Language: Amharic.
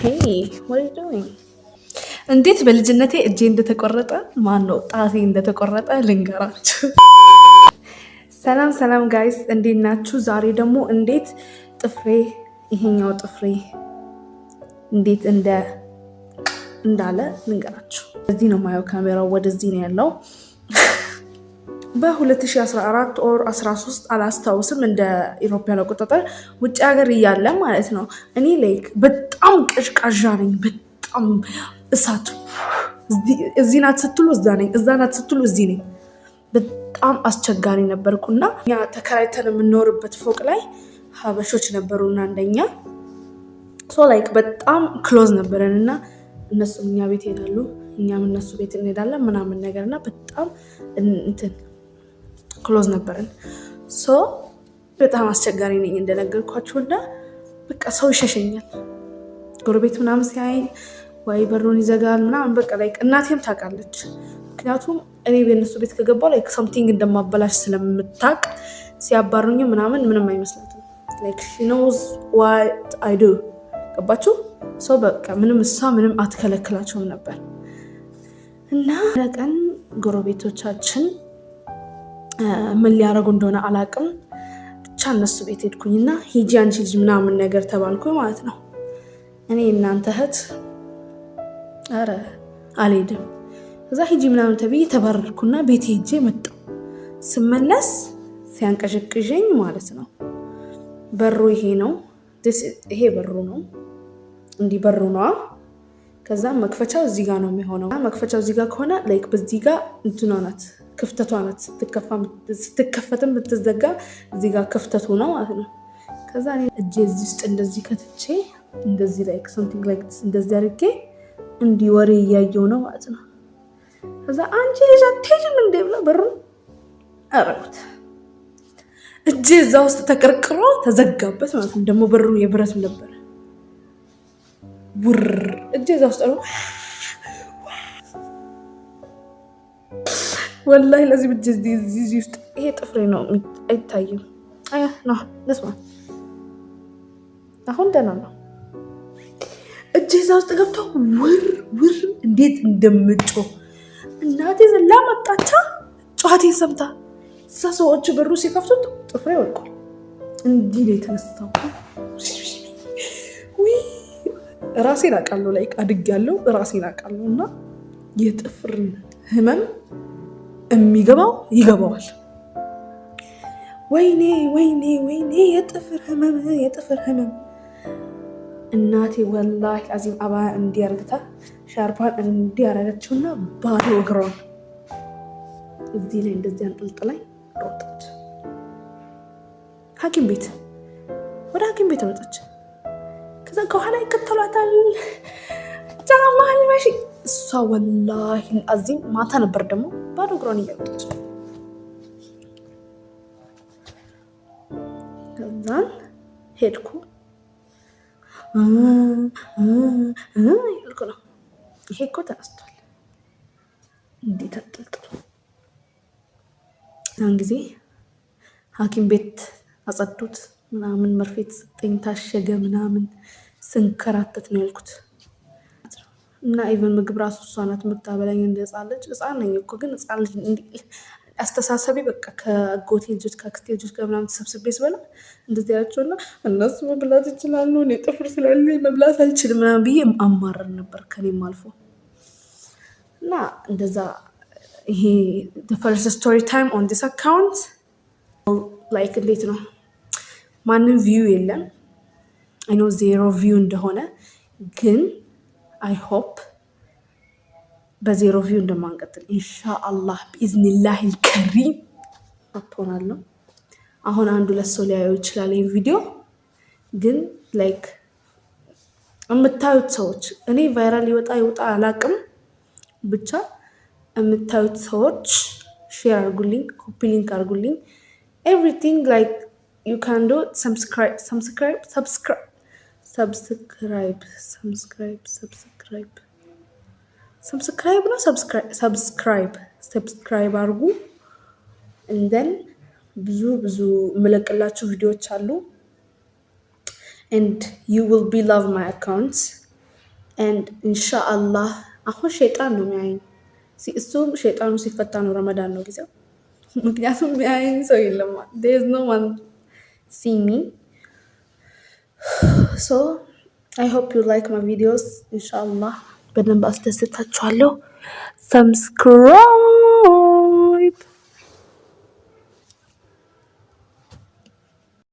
Hey, what are you doing? እንዴት በልጅነቴ እጄ እንደተቆረጠ ማነው ጣቴ እንደተቆረጠ ልንገራችሁ። ሰላም ሰላም ጋይስ እንዴት ናችሁ? ዛሬ ደግሞ እንዴት ጥፍሬ ይሄኛው ጥፍሬ እንዴት እንዳለ ልንገራችሁ። እዚህ ነው ማየው፣ ካሜራው ወደዚህ ነው ያለው። በ2014 ኦር 13 አላስታውስም፣ እንደ ኢሮፒያን አቆጣጠር ውጭ ሀገር እያለ ማለት ነው። እኔ ላይክ በጣም ቀዥቃዣ ነኝ፣ በጣም እሳት። እዚህ ናት ስትሉ እዛ ነኝ፣ እዛ ናት ስትሉ እዚህ ነኝ። በጣም አስቸጋሪ ነበርኩና እኛ ተከራይተን የምንኖርበት ፎቅ ላይ ሀበሾች ነበሩና አንደኛ ላይክ በጣም ክሎዝ ነበረን እና እነሱ እኛ ቤት ይሄዳሉ፣ እኛም እነሱ ቤት እንሄዳለን ምናምን ነገር እና በጣም እንትን ክሎዝ ነበረን። በጣም አስቸጋሪ ነኝ እንደነገርኳችሁ እና በቃ ሰው ይሸሸኛል። ጎረቤት ምናምን ሲያየኝ ወይ በሩን ይዘጋል ምናምን በቃ ላይክ እናቴም ታውቃለች። ምክንያቱም እኔ በእነሱ ቤት ከገባሁ ላይክ ሰምቲንግ እንደማበላሽ ስለምታውቅ ሲያባሩኝ ምናምን ምንም አይመስላትም። ላይክ ሺ ኖውዝ ዋት አይ ዱ። ገባችሁ? በቃ እሷ ምንም አትከለክላቸውም ነበር እና ቀን ጎረቤቶቻችን ምን ሊያደርጉ እንደሆነ አላውቅም፣ ብቻ እነሱ ቤት ሄድኩኝና ሂጂ አንቺ ልጅ ምናምን ነገር ተባልኩ ማለት ነው። እኔ እናንተ እህት ኧረ አልሄድም። እዛ ሂጂ ምናምን ተብዬ ተባረርኩና ቤት ሄጄ መጣሁ። ስመለስ ሲያንቀዥቅዥኝ ማለት ነው። በሩ ይሄ ነው፣ ይሄ በሩ ነው፣ እንዲህ በሩ ነዋ። ከዛ መክፈቻው እዚህ ጋር ነው የሚሆነው። መክፈቻው እዚህ ጋር ከሆነ ላይክ በዚህ ጋር እንትኗ ናት፣ ክፍተቷ ናት። ስትከፈትም ብትዘጋ እዚህ ጋር ክፍተቱ ነው ማለት ነው። ከዛ እኔ እጄ እዚህ ውስጥ እንደዚህ ከትቼ እንደዚህ ላይክ something like እንደዚህ አድርጌ እንዲህ ወሬ እያየው ነው ማለት ነው። ከዛ አንቺ ልጅ አትሄጂም እንዴ ብላ በሩን አረጉት። እጄ እዛ ውስጥ ተቀርቅሮ ተዘጋበት ማለት ነው። ደግሞ በሩ የብረት ነበር። ውር እጄ እዛ ውስጥ ነው። ወላሂ ለዚህ ብቻ እዚህ ውስጥ ይሄ ጥፍሬ ነው አይታይም። አያ ነው ለስማ አሁን ደህና ነው። እጄ እዛ ውስጥ ገብቶ ውር እንዴት እንደምጮህ እናቴ ዘላ መጣቻ። ጨዋታዬን ሰምታ እዛ ሰዎች በሩ ሲከፍቱት ጥፍሬ ወድቋል። እንዲህ ነው የተነሳው። ራሴን አውቃለሁ፣ ላይክ አድጌያለሁ፣ ራሴን አውቃለሁ። እና የጥፍር ህመም የሚገባው ይገባዋል። ወይኔ የጥፍር ህመም እናቴ ወላሂ አዚም አባያ እንዲያርግታ ሻርፓን እንዲያረገችውና ባዶ እግሯን እዚህ ላይ እንደዚህ አንጠልጥላኝ ሮጠች። ወደ ሐኪም ቤት ሮጠች። ከዛ ከኋላ ይከተሏታል። ጫማ ልበሺ። እሷ ወላሂ አዚም ማታ ነበር ደግሞ ባዶ እግሯን እያወጣች። ከዛን ሄድኩ ያልኩ ነው። ይሄ እኮ ተነስቷል እንዴት አጥልጥሎ። ያን ጊዜ ሐኪም ቤት አጸዱት ምናምን፣ መርፌት ሰጠኝ፣ ታሸገ ምናምን። ስንከራተት ነው ያልኩት። እና ኢቨን ምግብ ራሱ እሷ ናት የምታበላኝ። እንደ ህፃን ነኝ እኮ ግን ህፃን ልጅ አስተሳሰቢ በቃ ከአጎቴ ልጆች ከአክስቴ ልጆች ጋር ምናምን ተሰብስቤ ስበላ እንደዚህ ያላቸውና እነሱ መብላት ይችላሉ፣ እኔ ጥፍር ስላለኝ መብላት አልችልም ምናምን ብዬ አማረር ነበር ከኔም አልፎ። እና እንደዛ ይሄ the first story time on this account like እንዴት ነው ማንም ቪው የለም። I know zero view እንደሆነ ግን I hope በዜሮ ቪው እንደማንቀጥል ኢንሻአላህ ቢኢዝኒላህ አልከሪም አጥቶናለሁ። አሁን አንዱ ለሰው ሊያየው ይችላል ይሄን ቪዲዮ፣ ግን ላይክ የምታዩት ሰዎች እኔ ቫይራል ይወጣ አላቅም፣ ብቻ የምታዩት ሰዎች ሼር አድርጉልኝ፣ ኮፒ ሊንክ አድርጉልኝ። everything like you can do ሰብስክራይብ አድርጉ። እንደን ብዙ መለቀላችሁ ቪዲዮዎች አሉ and you will be love my accounts ኤንድ ኢንሻአላህ አሁን ሸይጣን ነው የሚያየኝ። እሱም ሸይጣኑ ሲፈታ ነው ረመዳን ነው ጊዜው። ምክንያቱም የሚያየኝ ሰው የለም። ዴዝ ኖ ዋን ሲ ሚ ሶ አይ ሆፕ ዩ ላይክ ማይ ቪዲዮስ ኢንሻአላህ በደንብ አስደስታችኋለሁ። ሰብስክራይብ